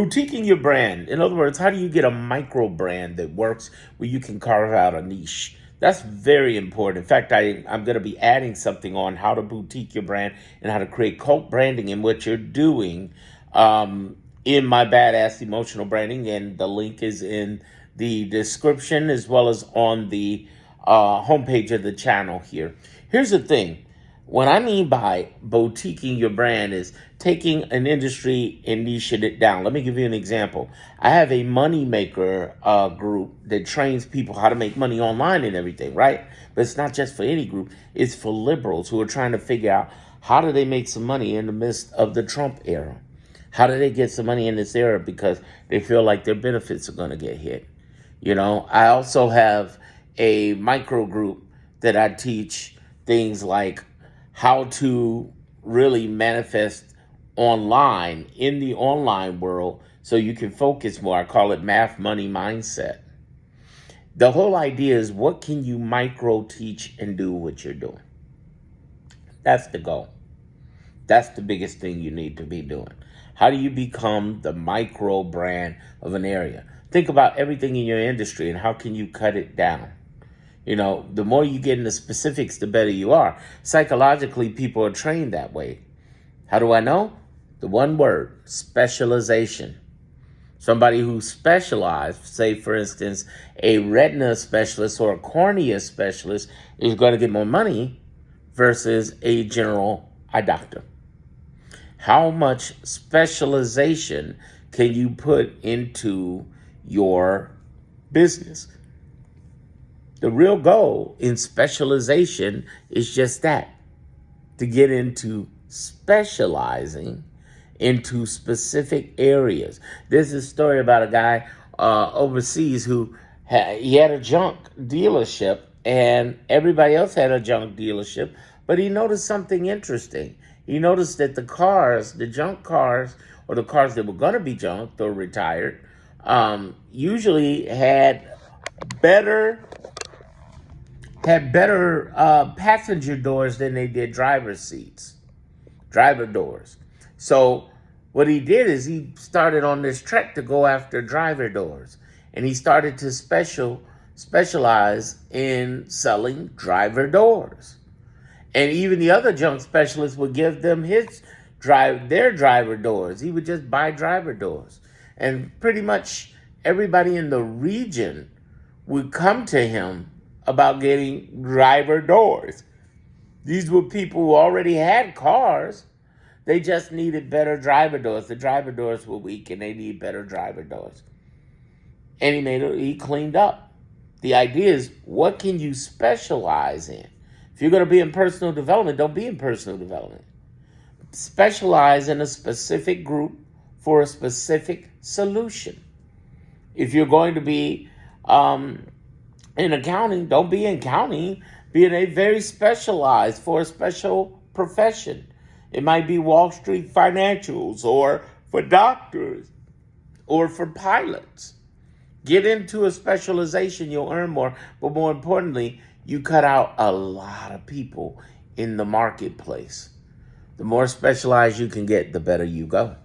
Boutiquing your brand. In other words, how do you get a micro brand that works where you can carve out a niche? That's very important. In fact, I'm going to be adding something on how to boutique your brand and how to create cult branding in what you're doing in my Badass Emotional Branding. And the link is in the description as well as on the homepage of the channel here. Here's the thing. What I mean by boutiquing your brand is taking an industry and niching it down. Let me give you an example. I have a moneymaker group that trains people how to make money online and everything, right? But it's not just for any group. It's for liberals who are trying to figure out how do they make some money in the midst of the Trump era? How do they get some money in this era because they feel like their benefits are going to get hit? You know, I also have a micro group that I teach things like how to really manifest online in the online world so you can focus more. I call it math, money, mindset. The whole idea is what can you micro teach and do what you're doing? That's the goal. That's the biggest thing you need to be doing. How do you become the micro brand of an area? Think about everything in your industry and how can you cut it down? You know, the more you get into specifics, the better you are. Psychologically, people are trained that way. How do I know? The one word, specialization. Somebody who specialized, say, for instance, a retina specialist or a cornea specialist is going to get more money versus a general eye doctor. How much specialization can you put into your business? The real goal in specialization is just that, to get into specializing into specific areas. There's a story about a guy overseas who he had a junk dealership and everybody else had a junk dealership, but he noticed something interesting. He noticed that the cars, the junk cars, or the cars that were going to be junked or retired, usually had better passenger doors than they did driver doors. So what he did is he started on this trek to go after driver doors, and he started to specialize in selling driver doors. And even the other junk specialists would give them their driver doors. He would just buy driver doors, and pretty much everybody in the region would come to him about getting driver doors. These were people who already had cars. They just needed better driver doors. The driver doors were weak and they need better driver doors. And he cleaned up. The idea is, what can you specialize in? If you're going to be in personal development, don't be in personal development. Specialize in a specific group for a specific solution. If you're going to be in accounting, don't be in accounting. Be in a very specialized for a special profession. It might be Wall Street financials or for doctors or for pilots. Get into a specialization, you'll earn more. But more importantly, you cut out a lot of people in the marketplace. The more specialized you can get, the better you go.